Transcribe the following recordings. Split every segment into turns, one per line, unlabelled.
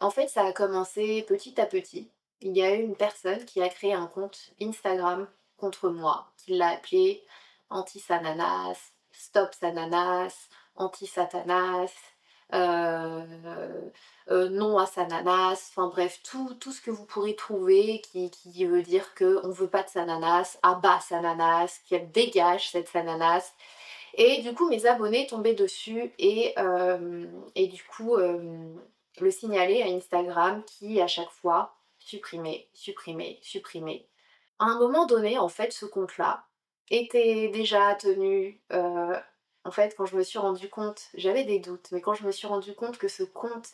En fait, ça a commencé petit à petit. Il y a eu une personne qui a créé un compte Instagram contre moi, qui l'a appelé Anti-Sananas, Stop Sananas, Anti-Satanas, non à Sananas, enfin bref, tout ce que vous pourrez trouver qui veut dire qu'on ne veut pas de Sananas, à bas Sananas, qu'elle dégage cette Sananas. Et du coup, mes abonnés tombaient dessus et du coup, le signaler à Instagram qui, à chaque fois, supprimait, supprimait, supprimait. À un moment donné, en fait, ce compte-là était déjà tenu, en fait, quand je me suis rendu compte, j'avais des doutes, mais quand je me suis rendu compte que ce compte,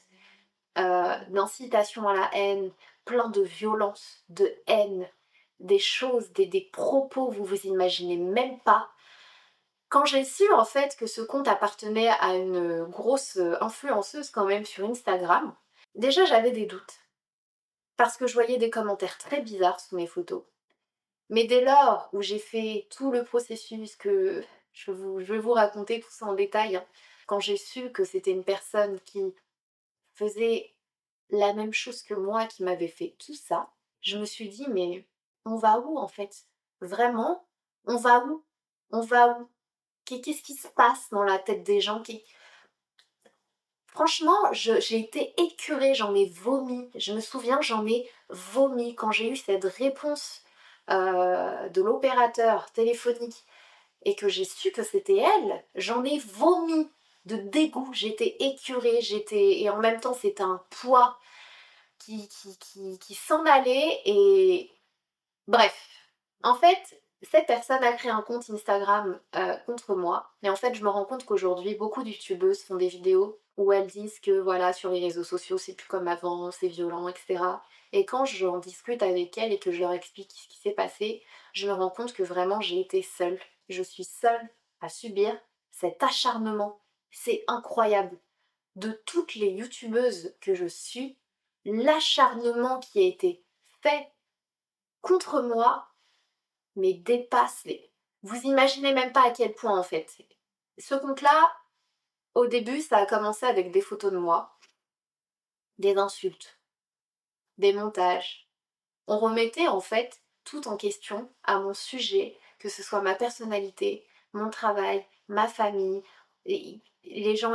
d'incitation à la haine, plein de violence, de haine, des choses, des propos, vous vous imaginez même pas. Quand j'ai su en fait que ce compte appartenait à une grosse, influenceuse quand même sur Instagram, déjà j'avais des doutes. Parce que je voyais des commentaires très bizarres sous mes photos. Mais dès lors où j'ai fait tout le processus que je vais vous raconter tout ça en détail, hein, quand j'ai su que c'était une personne qui faisait la même chose que moi, qui m'avait fait tout ça, je me suis dit: «Mais on va où en fait? Vraiment, on va où? On va où? Qu'est-ce qui se passe dans la tête des gens qui...» Franchement, j'ai été écœurée, j'en ai vomi. Je me souviens, j'en ai vomi quand j'ai eu cette réponse, de l'opérateur téléphonique et que j'ai su que c'était elle, j'en ai vomi de dégoût. J'étais écœurée, j'étais et en même temps, c'était un poids qui s'en allait et bref, en fait, cette personne a créé un compte Instagram, contre moi et en fait, je me rends compte qu'aujourd'hui, beaucoup de youtubeuses font des vidéos où elles disent que voilà, sur les réseaux sociaux, c'est plus comme avant, c'est violent et cetera et quand j'en discute avec elles et que je leur explique ce qui s'est passé, je me rends compte que vraiment j'ai été seule. Je suis seule à subir cet acharnement. C'est incroyable. De toutes les youtubeuses que je suis, l'acharnement qui a été fait contre moi mais dépasse les... Vous imaginez même pas à quel point en fait. Ce compte-là, au début, ça a commencé avec des photos de moi, des insultes, des montages. On remettait en fait tout en question à mon sujet, que ce soit ma personnalité, mon travail, ma famille. Et les gens,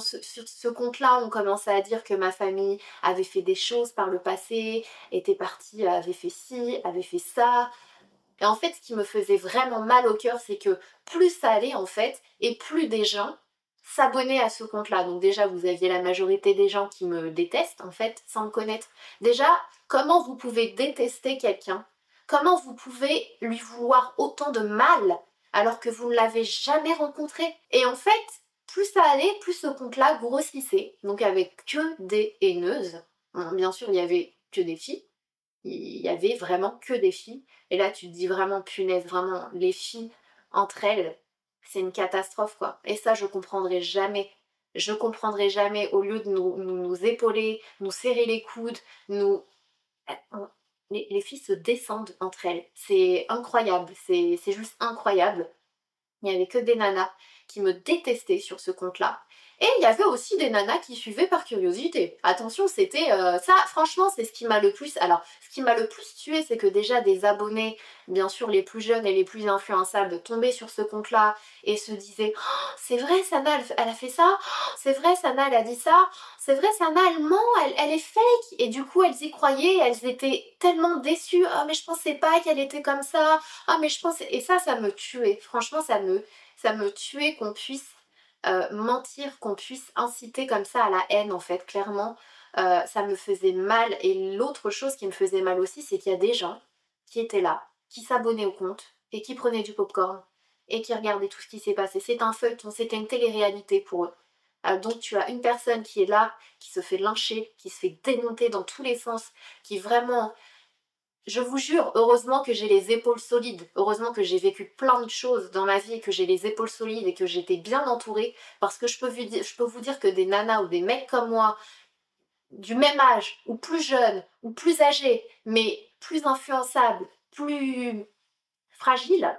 sur ce compte-là, on commençait à dire que ma famille avait fait des choses par le passé, était partie, avait fait ci, avait fait ça. Et en fait, ce qui me faisait vraiment mal au cœur, c'est que plus ça allait en fait, et plus des gens s'abonnaient à ce compte-là. Donc déjà, vous aviez la majorité des gens qui me détestent en fait, sans me connaître. Déjà, comment vous pouvez détester quelqu'un? Comment vous pouvez lui vouloir autant de mal alors que vous ne l'avez jamais rencontré? Et en fait, plus ça allait, plus ce compte-là grossissait. Donc avec que des haineuses. Bon, bien sûr, il y avait que des filles, il y avait vraiment que des filles. Et là, tu te dis vraiment, punaise, vraiment, les filles entre elles, c'est une catastrophe, quoi. Et ça, je comprendrai jamais. Je comprendrai jamais, au lieu de nous épauler, nous serrer les coudes, nous... les filles se descendent entre elles. C'est incroyable, c'est juste incroyable. Il n'y avait que des nanas qui me détestaient sur ce compte-là. Et il y avait aussi des nanas qui suivaient par curiosité. Attention, c'était ça, franchement, c'est ce qui m'a le plus... Alors, ce qui m'a le plus tué, c'est que déjà des abonnés, bien sûr les plus jeunes et les plus influençables, tombaient sur ce compte-là et se disaient: oh, c'est vrai, Sana, elle a fait ça. Oh, c'est vrai, Sana, elle a dit ça. C'est vrai, Sana, elle ment, elle est fake. Et du coup, elles y croyaient, elles étaient tellement déçues. Oh, mais je pensais pas qu'elle était comme ça. Ah mais je pense... Et ça me tuait. Franchement, ça me tuait qu'on puisse mentir, qu'on puisse inciter comme ça à la haine en fait, clairement. Ça me faisait mal. Et l'autre chose qui me faisait mal aussi, c'est qu'il y a des gens qui étaient là, qui s'abonnaient au compte et qui prenaient du popcorn et qui regardaient tout ce qui s'est passé. C'est un feuilleton, c'était une télé-réalité pour eux. Donc tu as une personne qui est là, qui se fait lyncher, qui se fait démonter dans tous les sens, qui vraiment... Je vous jure, heureusement que j'ai les épaules solides, heureusement que j'ai vécu plein de choses dans ma vie et que j'ai les épaules solides et que j'étais bien entourée, parce que je peux vous dire que des nanas ou des mecs comme moi, du même âge, ou plus jeunes, ou plus âgés, mais plus influençables, plus fragiles,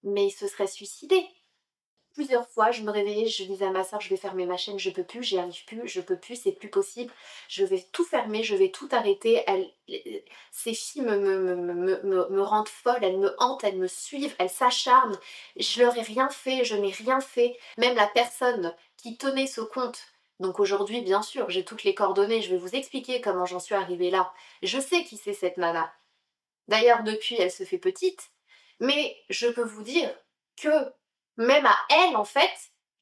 mais ils se seraient suicidés. plusieurs fois, je me réveillais, je disais à ma soeur: «Je vais fermer ma chaîne, je peux plus, j'y arrive plus, je peux plus, c'est plus possible. Je vais tout fermer, je vais tout arrêter». Ces filles me rendent folle, elles me hantent, elles me suivent, elles s'acharnent. Je leur ai rien fait, je n'ai rien fait. Même la personne qui tenait ce compte, donc aujourd'hui, bien sûr, j'ai toutes les coordonnées, je vais vous expliquer comment j'en suis arrivée là. Je sais qui c'est cette nana. D'ailleurs, depuis, elle se fait petite, mais je peux vous dire que même à elle, en fait,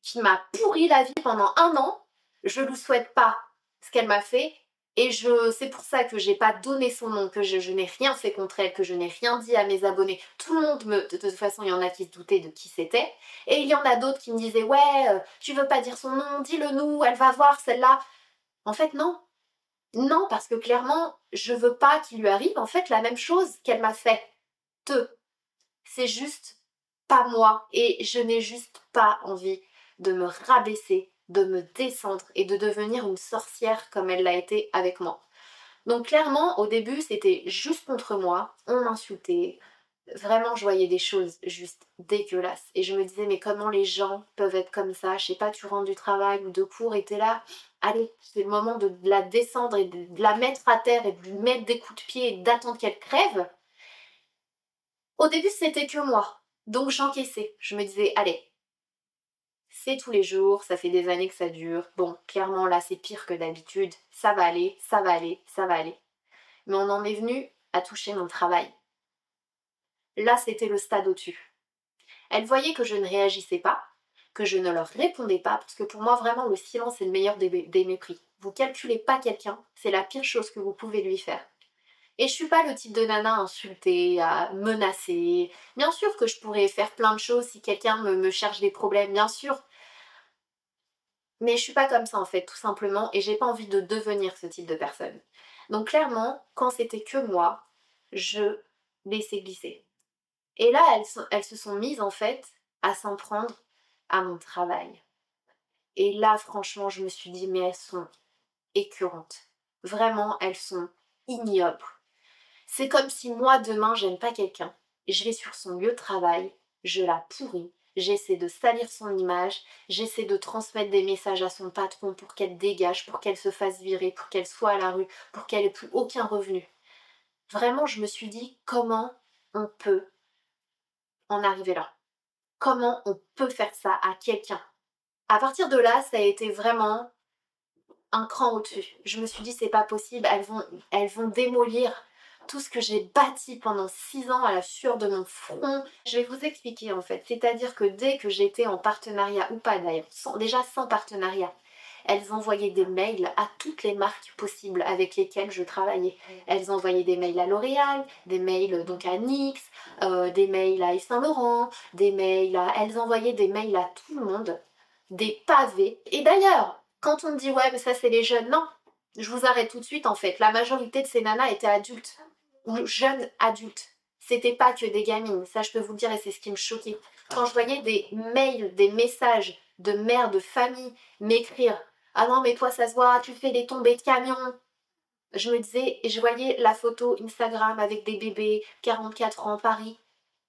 qui m'a pourri la vie pendant 1 an, je ne lui souhaite pas ce qu'elle m'a fait. Et c'est pour ça que j'ai pas donné son nom, que je n'ai rien fait contre elle, que je n'ai rien dit à mes abonnés. Tout le monde de toute façon, il y en a qui se doutaient de qui c'était. Et il y en a d'autres qui me disaient, ouais, tu veux pas dire son nom, dis-le nous, elle va voir celle-là. En fait, non. Non, parce que clairement, je veux pas qu'il lui arrive en fait la même chose qu'elle m'a fait. C'est juste pas moi et je n'ai juste pas envie de me rabaisser, de me descendre et de devenir une sorcière comme elle l'a été avec moi. Donc clairement, au début, c'était juste contre moi, on m'insultait, vraiment je voyais des choses juste dégueulasses et je me disais mais comment les gens peuvent être comme ça, je sais pas, tu rentres du travail ou de cours et t'es là, allez, c'est le moment de la descendre et de la mettre à terre et de lui mettre des coups de pied et d'attendre qu'elle crève. Au début, c'était que moi. Donc j'encaissais. Je me disais, allez, c'est tous les jours, ça fait des années que ça dure. Bon, clairement, là, c'est pire que d'habitude. Ça va aller, ça va aller, ça va aller. Mais on en est venu à toucher mon travail. Là, c'était le stade au-dessus. Elle voyait que je ne réagissais pas, que je ne leur répondais pas, parce que pour moi, vraiment, le silence est le meilleur des mépris. Vous calculez pas quelqu'un, c'est la pire chose que vous pouvez lui faire. Et je suis pas le type de nana à insulter, à menacer. Bien sûr que je pourrais faire plein de choses si quelqu'un me cherche des problèmes, bien sûr. Mais je suis pas comme ça en fait, tout simplement, et j'ai pas envie de devenir ce type de personne. Donc clairement, quand c'était que moi, je laissais glisser. Et là, elles se sont mises en fait à s'en prendre à mon travail. Et là, franchement, je me suis dit, mais elles sont écœurantes. Vraiment, elles sont ignobles. C'est comme si moi, demain, j'aime pas quelqu'un. Je vais sur son lieu de travail, je la pourris, j'essaie de salir son image, j'essaie de transmettre des messages à son patron pour qu'elle dégage, pour qu'elle se fasse virer, pour qu'elle soit à la rue, pour qu'elle ait plus aucun revenu. Vraiment, je me suis dit, comment on peut en arriver là? Comment on peut faire ça à quelqu'un? À partir de là, ça a été vraiment un cran au-dessus. Je me suis dit, c'est pas possible, elles vont démolir tout ce que j'ai bâti pendant 6 ans à la sueur de mon front. Je vais vous expliquer en fait. C'est-à-dire que dès que j'étais en partenariat, ou pas d'ailleurs, déjà sans partenariat, elles envoyaient des mails à toutes les marques possibles avec lesquelles je travaillais. Elles envoyaient des mails à L'Oréal, des mails donc à NYX, des mails à Yves Saint Laurent, des mails à... Elles envoyaient des mails à tout le monde, des pavés. Et d'ailleurs, quand on me dit ouais mais ça c'est les jeunes, non, je vous arrête tout de suite en fait. La majorité de ces nanas étaient adultes ou jeunes adultes. C'était pas que des gamines, ça je peux vous le dire et c'est ce qui me choquait. Quand je voyais des mails, des messages de mères de famille m'écrire ah non mais toi ça se voit, tu fais des tombées de camion. Je me disais, et je voyais la photo Instagram avec des bébés, 44 ans, Paris.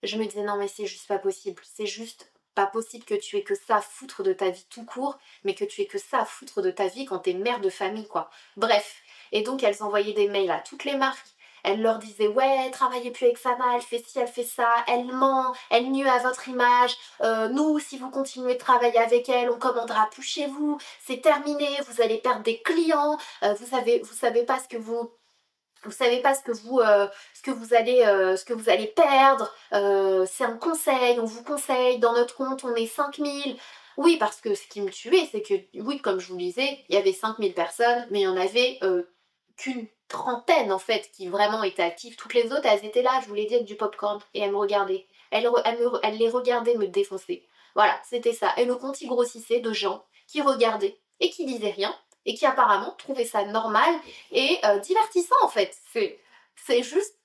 Je me disais non mais c'est juste pas possible, c'est juste pas possible que tu aies que ça à foutre de ta vie tout court, mais que tu aies que ça à foutre de ta vie quand t'es mère de famille quoi. Bref, et donc elles envoyaient des mails à toutes les marques, elles leur disaient ouais, travaillez plus avec Sana, elle fait ci, elle fait ça, elle ment, elle nuit à votre image, nous si vous continuez de travailler avec elle, on commandera plus chez vous, c'est terminé, vous allez perdre des clients, vous savez pas ce que vous savez pas ce que vous allez perdre, c'est un conseil, on vous conseille, dans notre compte on est 5000. Oui, parce que ce qui me tuait, c'est que, oui, comme je vous le disais, il y avait 5000 personnes, mais il y en avait qu'une trentaine en fait qui vraiment étaient actives. Toutes les autres, elles étaient là, je vous l'ai dit, avec du popcorn, et elles me regardaient. Elles les regardaient me défoncer. Voilà, c'était ça. Et le compte, il grossissait de gens qui regardaient et qui disaient rien, et qui apparemment trouvaient ça normal et divertissant en fait. C'est juste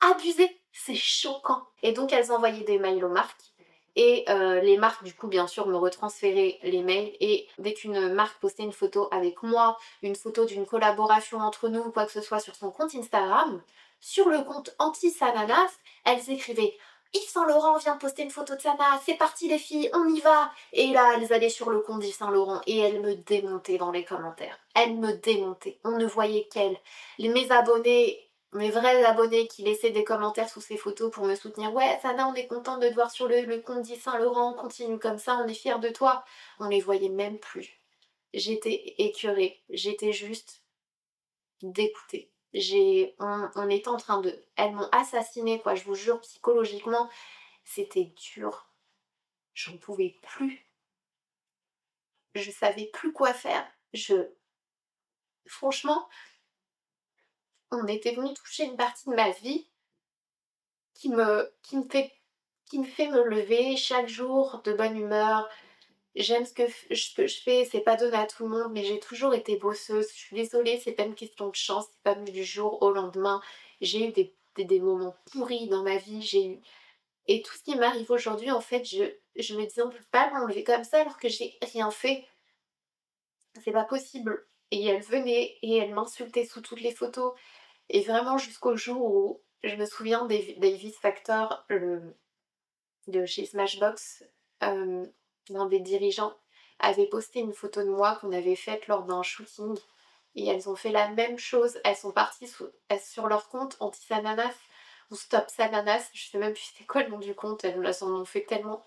abusé, c'est choquant. Et donc elles envoyaient des mails aux marques et les marques du coup bien sûr me retransféraient les mails et dès qu'une marque postait une photo avec moi, une photo d'une collaboration entre nous ou quoi que ce soit sur son compte Instagram, sur le compte anti-Sananas, elles écrivaient Yves Saint Laurent vient de poster une photo de Sana, c'est parti les filles, on y va. Et là, elles allaient sur le compte d'Yves Saint Laurent et elles me démontaient dans les commentaires. Elles me démontaient, on ne voyait qu'elles. Mes abonnés, mes vrais abonnés qui laissaient des commentaires sous ces photos pour me soutenir. Ouais, Sana, on est content de te voir sur le compte d'Yves Saint Laurent, continue comme ça, on est fiers de toi. On les voyait même plus. J'étais écœurée, j'étais juste dégoûtée. On était en train de... Elles m'ont assassinée, quoi, je vous jure, psychologiquement. C'était dur. J'en pouvais plus. Je savais plus quoi faire. Franchement, on était venu toucher une partie de ma vie qui me, qui me fait, qui me fait me lever chaque jour de bonne humeur. J'aime ce que je fais, c'est pas donné à tout le monde, mais j'ai toujours été bosseuse. Je suis désolée, c'est pas une question de chance, c'est pas venu du jour au lendemain. J'ai eu des moments pourris dans ma vie, j'ai eu... Et tout ce qui m'arrive aujourd'hui, en fait, je me dis, on peut pas m'enlever comme ça alors que j'ai rien fait. C'est pas possible. Et elle venait et elle m'insultait sous toutes les photos. Et vraiment jusqu'au jour où je me souviens d'Avis Factor, de chez Smashbox, l'un des dirigeants avait posté une photo de moi qu'on avait faite lors d'un shooting. Et elles ont fait la même chose. Elles sont parties sur leur compte anti-Sananas ou Stop Sananas. Je sais même plus c'était quoi le nom du compte. Elles en ont fait tellement.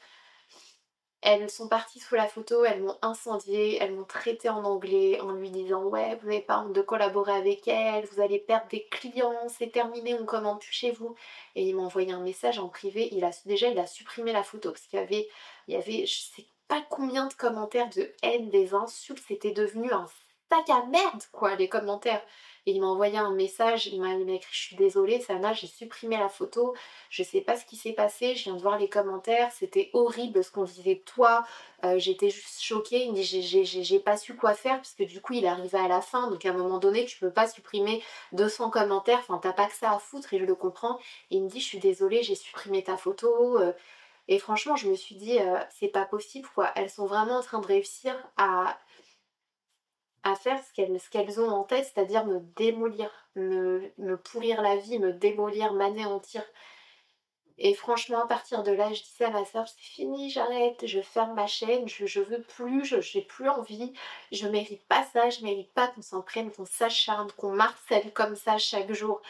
Elles sont parties sous la photo, elles m'ont incendiée, elles m'ont traité en anglais en lui disant ouais, vous n'avez pas honte de collaborer avec elle, vous allez perdre des clients, c'est terminé, on commande plus chez vous. Et il m'a envoyé un message en privé, il a supprimé la photo parce il y avait je sais pas combien de commentaires de haine, des insultes, c'était devenu un sac à merde quoi les commentaires. Et il m'a envoyé un message, il m'a écrit je suis désolée Sana, j'ai supprimé la photo, je sais pas ce qui s'est passé, je viens de voir les commentaires, c'était horrible ce qu'on disait de toi, j'étais juste choquée, il me dit j'ai pas su quoi faire, parce que du coup il arrivait à la fin, donc à un moment donné tu peux pas supprimer 200 commentaires, enfin t'as pas que ça à foutre et je le comprends, et il me dit je suis désolée, j'ai supprimé ta photo, et franchement je me suis dit c'est pas possible quoi, elles sont vraiment en train de réussir à faire ce qu'elles ont en tête, c'est-à-dire me démolir, me pourrir la vie, me démolir, m'anéantir. Et franchement, à partir de là, je disais à ma soeur, c'est fini, j'arrête, je ferme ma chaîne, je veux plus, j'ai plus envie, je mérite pas ça, je mérite pas qu'on s'en prenne, qu'on s'acharne, qu'on marcelle comme ça chaque jour.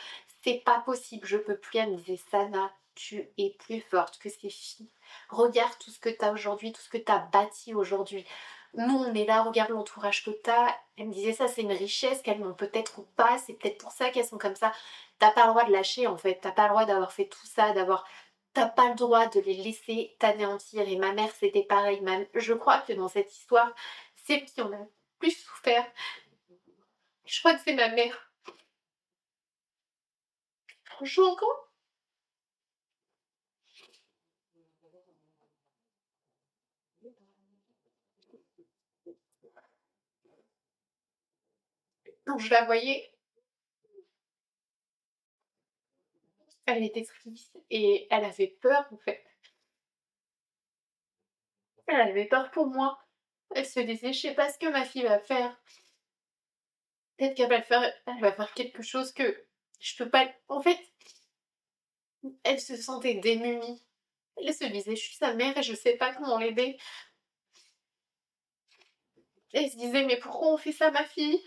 C'est pas possible, je peux plus. Elle me disait, Sana, tu es plus forte que ces filles. Regarde tout ce que tu as aujourd'hui, tout ce que tu as bâti aujourd'hui. Nous, on est là, regarde l'entourage que tu as. Elle me disait, ça, c'est une richesse qu'elles n'ont peut-être ou pas, c'est peut-être pour ça qu'elles sont comme ça. T'as pas le droit de lâcher en fait, t'as pas le droit d'avoir fait tout ça, d'avoir t'as pas le droit de les laisser t'anéantir. Et ma mère, c'était pareil. Je crois que dans cette histoire, celle qui en a le plus souffert, je crois que c'est ma mère. Franchement, quand je la voyais, elle était triste et elle avait peur en fait. Elle avait peur pour moi. Elle se disait, je sais pas ce que ma fille va faire. Peut-être elle va faire quelque chose que je peux pas. En fait, elle se sentait démunie. Elle se disait, je suis sa mère et je sais pas comment l'aider. Elle se disait, mais pourquoi on fait ça, ma fille?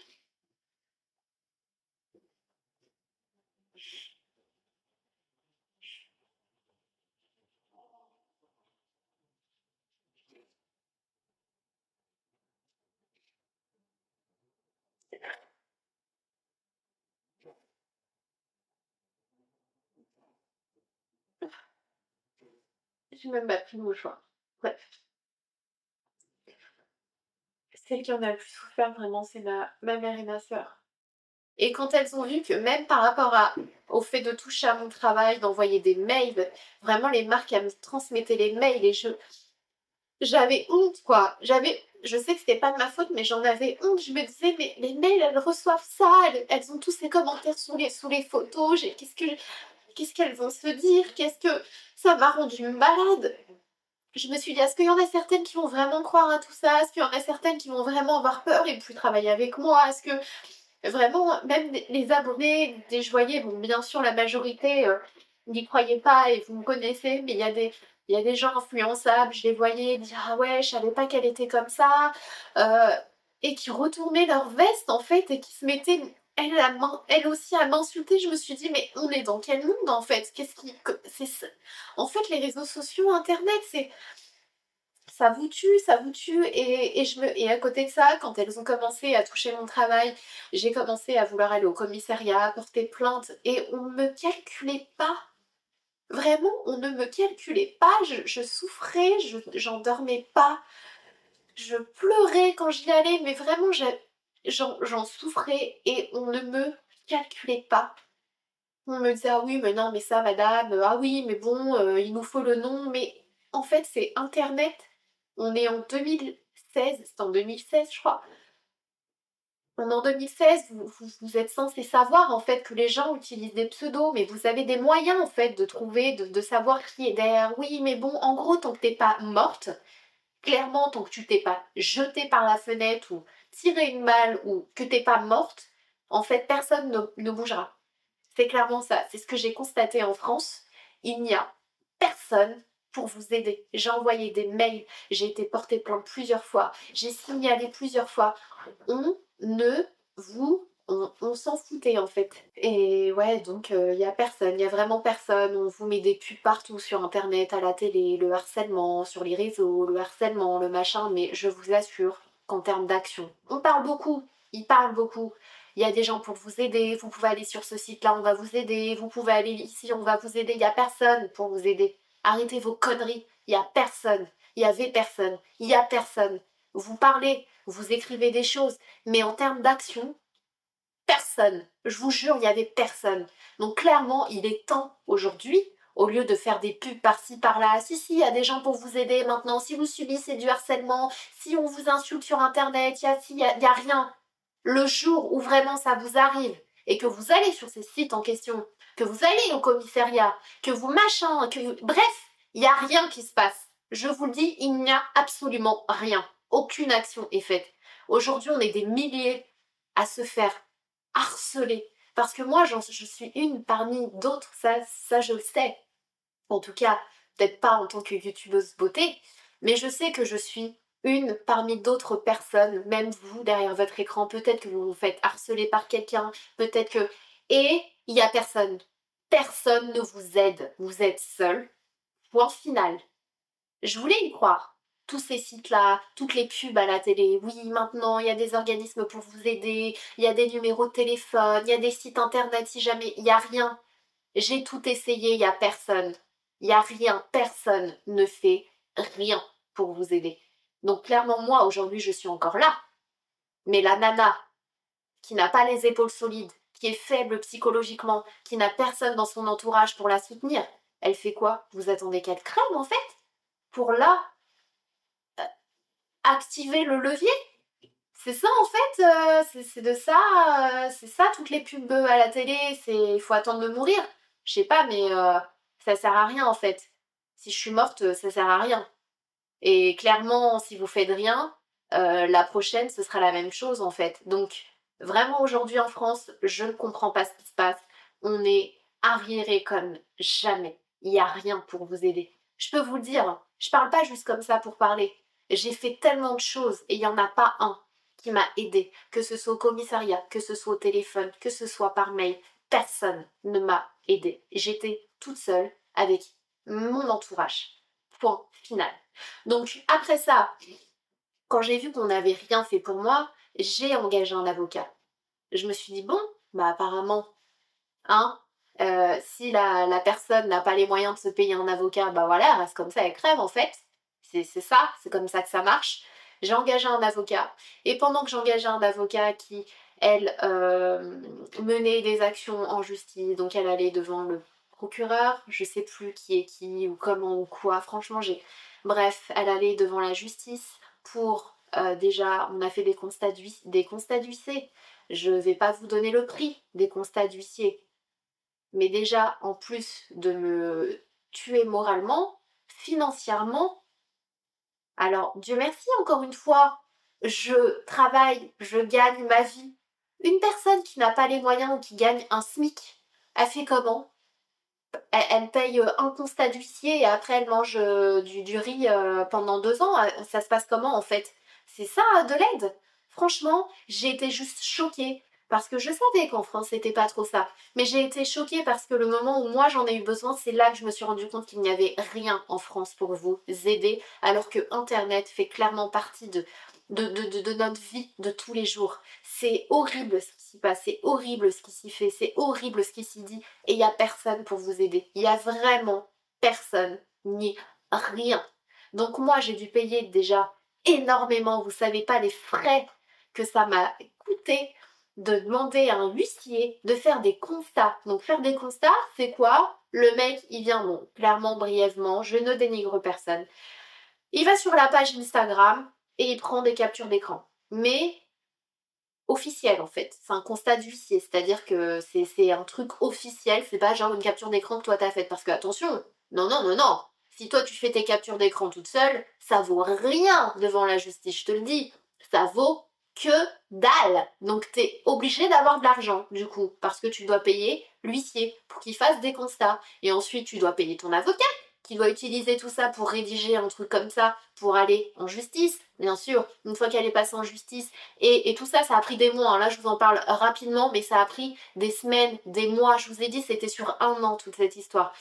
J'ai même pas pris mon choix. Bref, celle qui en a le plus souffert vraiment, c'est ma mère et ma sœur. Et quand elles ont vu que même par rapport au fait de toucher à mon travail, d'envoyer des mails, vraiment les marques, elles me transmettaient les mails et j'avais honte quoi. Je sais que c'était pas de ma faute, mais j'en avais honte. Je me disais, mais les mails, elles reçoivent ça, elles ont tous ces commentaires sous les photos. Qu'est-ce qu'elles vont se dire? Qu'est-ce que ça m'a rendue malade? Je me suis dit, est-ce qu'il y en a certaines qui vont vraiment croire à tout ça? Est-ce qu'il y en a certaines qui vont vraiment avoir peur et plus travailler avec moi? Est-ce que vraiment, même les abonnés, je voyais, bon, bien sûr, la majorité, n'y croyez pas et vous me connaissez, mais il y a des gens influençables, je les voyais dire: «Ah ouais, je savais pas qu'elle était comme ça», heu et qui retournaient leur veste, en fait, et qui se mettaient elles aussi à m'insulter. Je me suis dit: «Mais on est dans quel monde, en fait? Qu'est-ce qui que c'est ça?» En fait, les réseaux sociaux, internet, c'est ça vous tue et à côté de ça, quand elles ont commencé à toucher mon travail, j'ai commencé à vouloir aller au commissariat, porter plainte et on me calculait pas. Vraiment, on ne me calculait pas, je souffrais, j'en dormais pas, je pleurais quand j'y allais, mais vraiment j'en souffrais et on ne me calculait pas. On me disait: «Ah oui, mais non, mais ça madame, ah oui, mais bon, il nous faut le nom», mais en fait, c'est internet. On est en 2016, c'était en 2016 je crois. On est en 2016, vous êtes censés savoir en fait que les gens utilisent des pseudos, mais vous avez des moyens en fait de trouver, de savoir qui est derrière. Oui, mais bon, en gros, tant que t'es pas morte, clairement, tant que tu t'es pas jetée par la fenêtre ou tiré une balle ou que t'es pas morte, en fait, personne ne bougera. C'est clairement ça. C'est ce que j'ai constaté en France. Il n'y a personne pour vous aider. J'ai envoyé des mails, j'ai été portée plainte plusieurs fois, j'ai signalé plusieurs fois. On ne vous on s'en foutait en fait. Et ouais, donc il y a personne, il y a vraiment personne. On vous met des pubs partout sur internet, à la télé, le harcèlement, sur les réseaux, le harcèlement, le machin, mais je vous assure qu'en termes d'action, on parle beaucoup, ils parlent beaucoup. Il y a des gens pour vous aider, vous pouvez aller sur ce site-là, on va vous aider, vous pouvez aller ici, on va vous aider, il y a personne pour vous aider. Arrêtez vos conneries, il y a personne, il y avait personne, il y a personne. Vous parlez, vous écrivez des choses, mais en termes d'action, personne. Je vous jure, il y avait personne. Donc clairement, il est temps aujourd'hui, au lieu de faire des pubs par-ci par-là, si, il y a des gens pour vous aider maintenant, si vous subissez du harcèlement, si on vous insulte sur internet, il y a rien. Le jour où vraiment ça vous arrive et que vous allez sur ces sites en question, que vous allez au commissariat, que vous machin, bref, il n'y a rien qui se passe. Je vous le dis, il n'y a absolument rien. Aucune action est faite. Aujourd'hui, on est des milliers à se faire harceler. Parce que moi, je suis une parmi d'autres, ça je le sais. En tout cas, peut-être pas en tant que youtubeuse beauté, mais je sais que je suis une parmi d'autres personnes, même vous derrière votre écran, peut-être que vous vous faites harceler par quelqu'un, peut-être que... Et il y a personne. Personne ne vous aide. Vous êtes seul. Point final. Je voulais y croire. Tous ces sites-là, toutes les pubs à la télé, oui, maintenant, il y a des organismes pour vous aider, il y a des numéros de téléphone, il y a des sites internet si jamais, il n'y a rien. J'ai tout essayé, il n'y a personne. Il n'y a rien, personne ne fait rien pour vous aider. Donc clairement, moi, aujourd'hui, je suis encore là. Mais la nana qui n'a pas les épaules solides, qui est faible psychologiquement, qui n'a personne dans son entourage pour la soutenir, elle fait quoi? Vous attendez qu'elle crève, en fait? Pour là, activer le levier? C'est ça en fait, c'est de ça, c'est ça toutes les pubs à la télé, c'est il faut attendre de mourir. Je sais pas, mais ça sert à rien en fait. Si je suis morte, ça sert à rien. Et clairement, si vous faites rien, la prochaine, ce sera la même chose en fait. Donc vraiment aujourd'hui en France, je ne comprends pas ce qui se passe. On est arriéré comme jamais. Il y a rien pour vous aider. Je peux vous le dire, hein, je parle pas juste comme ça pour parler. J'ai fait tellement de choses et il y en a pas un qui m'a aidé, que ce soit au commissariat, que ce soit au téléphone, que ce soit par mail. Personne ne m'a aidé. J'étais toute seule avec mon entourage. Point final. Donc après ça, quand j'ai vu qu'on n'avait rien fait pour moi, j'ai engagé un avocat. Je me suis dit, bon, bah apparemment, hein, si la personne n'a pas les moyens de se payer un avocat, bah voilà, elle reste comme ça, elle crève en fait. C'est ça, c'est comme ça que ça marche. J'ai engagé un avocat. Et pendant que j'engageais un avocat qui, elle, menait des actions en justice, donc elle allait devant le procureur, je sais plus qui est qui ou comment ou quoi, franchement j'ai... Bref, elle allait devant la justice pour... déjà, on a fait des constats d'huissier. Je vais pas vous donner le prix des constats d'huissier. Mais déjà, en plus de me tuer moralement, financièrement, alors Dieu merci encore une fois, je travaille, je gagne ma vie. Une personne qui n'a pas les moyens ou qui gagne un SMIC, elle fait comment? elle paye un constat d'huissier et après elle mange du riz pendant 2 ans. Ça se passe comment en fait? C'est ça de l'aide? Franchement, j'ai été juste choquée. Parce que je savais qu'en France, c'était pas trop ça. Mais j'ai été choquée parce que le moment où moi j'en ai eu besoin, c'est là que je me suis rendu compte qu'il n'y avait rien en France pour vous aider, alors que Internet fait clairement partie de notre vie de tous les jours. C'est horrible ce qui s'y passe, c'est horrible ce qui s'y fait, c'est horrible ce qui s'y dit, et il n'y a personne pour vous aider. Il n'y a vraiment personne, ni rien. Donc moi, j'ai dû payer déjà énormément, vous savez pas les frais que ça m'a coûté de demander à un huissier de faire des constats. Donc faire des constats, c'est quoi? Le mec, il vient, bon, clairement, brièvement, je ne dénigre personne. Il va sur la page Instagram et il prend des captures d'écran. Mais officiel en fait, c'est un constat d'huissier, c'est-à-dire que c'est un truc officiel, c'est pas genre une capture d'écran que toi t'as faite, parce que attention, non, non, non, non, si toi tu fais tes captures d'écran toute seule, ça vaut rien devant la justice, je te le dis, ça vaut que dalle, donc t'es obligé d'avoir de l'argent du coup, parce que tu dois payer l'huissier pour qu'il fasse des constats, et ensuite tu dois payer ton avocat, qui doit utiliser tout ça pour rédiger un truc comme ça, pour aller en justice, bien sûr, une fois qu'elle est passée en justice, et tout ça, ça a pris des mois. Hein. Là, je vous en parle rapidement, mais ça a pris des semaines, des mois. Je vous ai dit, c'était sur 1 an toute cette histoire.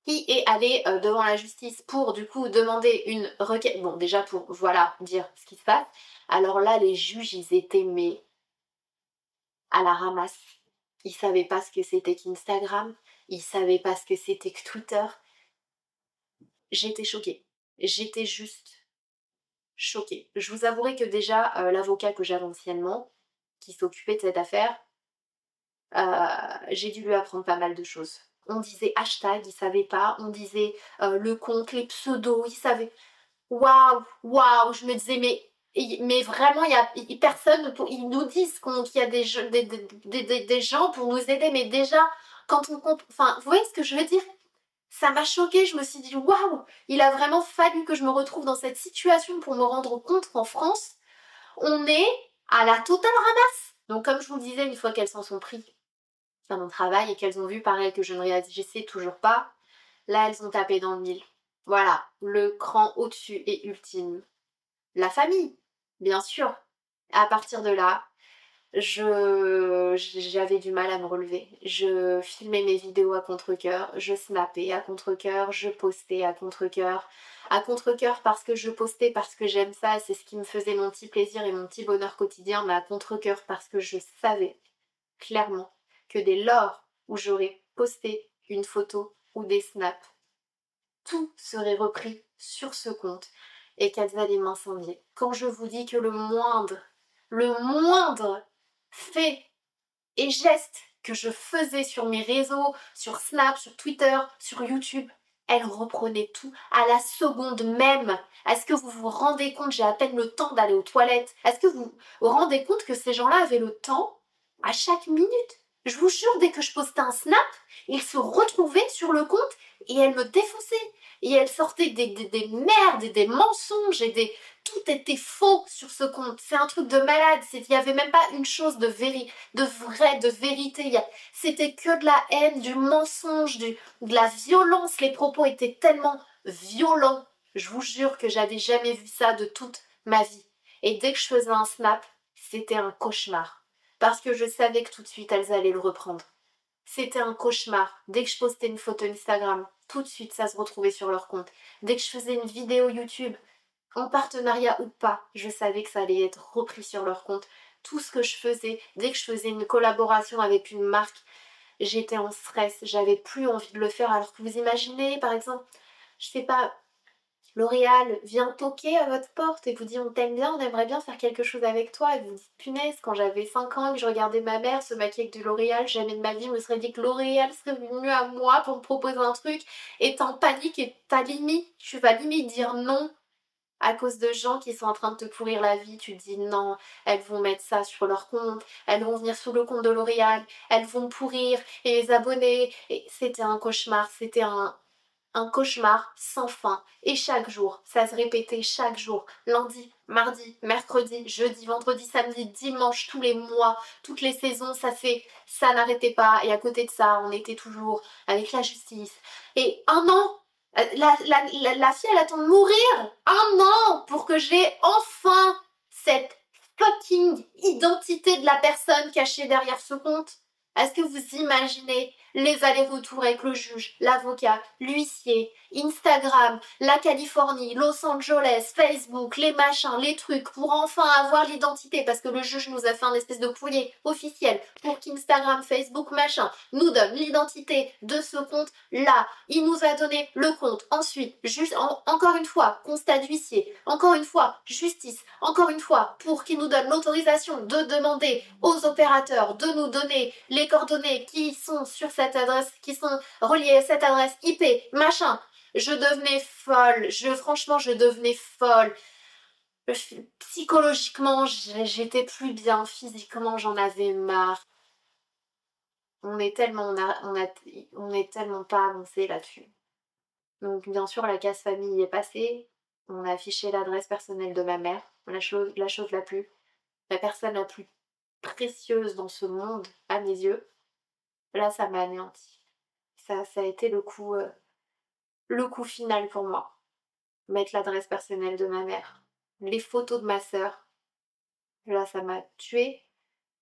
Qui est allé devant la justice pour, du coup, demander une requête. Bon, déjà pour, voilà, dire ce qui se passe. Alors là, les juges, ils étaient, mais à la ramasse. Ils savaient pas ce que c'était qu'Instagram. Ils savaient pas ce que c'était que Twitter. J'étais choquée. J'étais juste choquée. Je vous avouerai que déjà, l'avocat que j'avais anciennement, qui s'occupait de cette affaire, j'ai dû lui apprendre pas mal de choses. On disait hashtag, il savait pas. On disait le compte, les pseudos, il savait. Waouh, waouh, je me disais, mais vraiment, il y a personne, ils nous disent qu'il y a des gens pour nous aider, mais déjà, quand on comprend. Enfin, vous voyez ce que je veux dire? Ça m'a choquée, je me suis dit, waouh, il a vraiment fallu que je me retrouve dans cette situation pour me rendre compte qu'en France, on est à la totale ramasse. Donc, comme je vous le disais, une fois qu'elles s'en sont pris à mon travail et qu'elles ont vu pareil que je ne réagissais toujours pas, là elles ont tapé dans le mille. Voilà, le cran au-dessus et ultime. La famille, bien sûr. À partir de là, j'avais du mal à me relever. Je filmais mes vidéos à contre-cœur, je snappais à contre-cœur, je postais à contre-cœur. À contre-cœur parce que je postais, parce que j'aime ça, c'est ce qui me faisait mon petit plaisir et mon petit bonheur quotidien, mais à contre-cœur parce que je savais clairement que dès lors où j'aurais posté une photo ou des snaps, tout serait repris sur ce compte et qu'elles allaient m'incendier. Quand je vous dis que le moindre fait et geste que je faisais sur mes réseaux, sur Snap, sur Twitter, sur YouTube, elles reprenaient tout à la seconde même. Est-ce que vous vous rendez compte, j'ai à peine le temps d'aller aux toilettes. Est-ce que vous vous rendez compte que ces gens-là avaient le temps à chaque minute? Je vous jure, dès que je postais un snap, ils se retrouvaient sur le compte et elles me défonçaient. Et elles sortaient des merdes et des mensonges et des... Tout était faux sur ce compte. C'est un truc de malade. Il n'y avait même pas une chose de vrai, de vérité. C'était que de la haine, du mensonge, de la violence. Les propos étaient tellement violents. Je vous jure que j'avais jamais vu ça de toute ma vie. Et dès que je faisais un snap, c'était un cauchemar. Parce que je savais que tout de suite, elles allaient le reprendre. C'était un cauchemar. Dès que je postais une photo Instagram, tout de suite, ça se retrouvait sur leur compte. Dès que je faisais une vidéo YouTube, en partenariat ou pas, je savais que ça allait être repris sur leur compte. Tout ce que je faisais, dès que je faisais une collaboration avec une marque, j'étais en stress, j'avais plus envie de le faire. Alors que vous imaginez, par exemple, je sais pas, L'Oréal vient toquer à votre porte et vous dit on t'aime bien, on aimerait bien faire quelque chose avec toi. Et vous dites punaise, quand j'avais 5 ans et que je regardais ma mère se maquiller avec du L'Oréal, jamais de ma vie je me serais dit que L'Oréal serait venu à moi pour me proposer un truc. Et t'es en panique et tu vas limite dire non à cause de gens qui sont en train de te pourrir la vie. Tu te dis non, elles vont mettre ça sur leur compte, elles vont venir sous le compte de L'Oréal, elles vont pourrir et les abonnés. Et c'était un cauchemar, c'était un un cauchemar sans fin. Et chaque jour, ça se répétait chaque jour. Lundi, mardi, mercredi, jeudi, vendredi, samedi, dimanche, tous les mois, toutes les saisons, ça n'arrêtait pas. Et à côté de ça, on était toujours avec la justice. Et un an, la fille, elle attend de mourir. Un an pour que j'ai enfin cette fucking identité de la personne cachée derrière ce compte. Est-ce que vous imaginez les allers-retours avec le juge, l'avocat, l'huissier, Instagram, la Californie, Los Angeles, Facebook, les machins, les trucs, pour enfin avoir l'identité, parce que le juge nous a fait un espèce de courrier officiel pour qu'Instagram, Facebook, machin, nous donne l'identité de ce compte-là. Il nous a donné le compte. Ensuite, encore une fois, constat d'huissier, encore une fois, justice, encore une fois, pour qu'il nous donne l'autorisation de demander aux opérateurs de nous donner les coordonnées qui sont sur cette adresse, qui sont reliées à cette adresse IP, machin. Je devenais folle. Franchement, je devenais folle. Psychologiquement, j'étais plus bien. Physiquement, j'en avais marre. On est tellement, on est tellement pas avancé là-dessus. Donc, bien sûr, la casse famille est passée. On a affiché l'adresse personnelle de ma mère. La personne la plus précieuse dans ce monde, à mes yeux. Là, ça m'a anéanti. Ça a été le coup final pour moi. Mettre l'adresse personnelle de ma mère. Les photos de ma sœur. Là, ça m'a tué.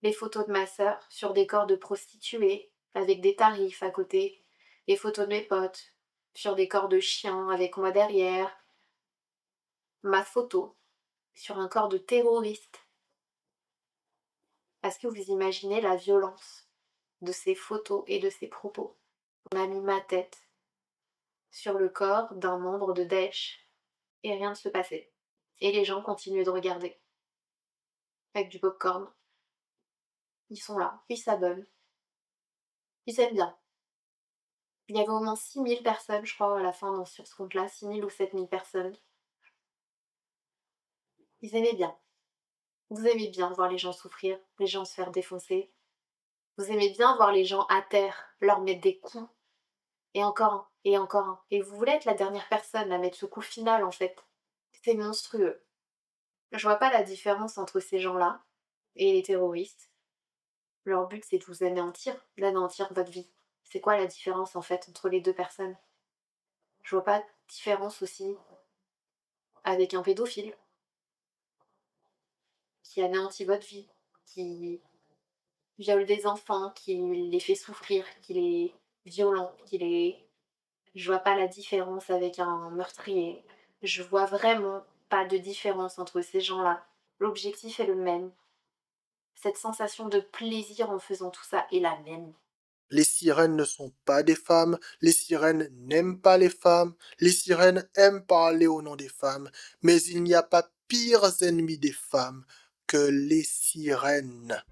Les photos de ma sœur sur des corps de prostituées, avec des tarifs à côté. Les photos de mes potes sur des corps de chiens avec moi derrière. Ma photo sur un corps de terroriste. Est-ce que vous imaginez la violence de ces photos et de ces propos? On a mis ma tête sur le corps d'un membre de Daesh et rien ne se passait. Et les gens continuaient de regarder avec du popcorn. Ils sont là, ils s'abonnent, ils aiment bien. Il y avait au moins 6000 personnes, je crois, à la fin sur ce compte-là, 6000 ou 7000 personnes. Ils aimaient bien. Vous aimez bien voir les gens souffrir, les gens se faire défoncer. Vous aimez bien voir les gens à terre, leur mettre des coups. Et encore un, et encore un. Et vous voulez être la dernière personne à mettre ce coup final, en fait. C'est monstrueux. Je vois pas la différence entre ces gens-là et les terroristes. Leur but, c'est de vous d'anéantir votre vie. C'est quoi la différence, en fait, entre les deux personnes? Je vois pas de différence aussi avec un pédophile qui anéantit votre vie, qui viole des enfants, qui les fait souffrir, qui les violent, qui les... Je vois pas la différence avec un meurtrier. Je vois vraiment pas de différence entre ces gens-là. L'objectif est le même. Cette sensation de plaisir en faisant tout ça est la même.
Les sirènes ne sont pas des femmes, les sirènes n'aiment pas les femmes, les sirènes aiment parler au nom des femmes, mais il n'y a pas pires ennemis des femmes que les sirènes.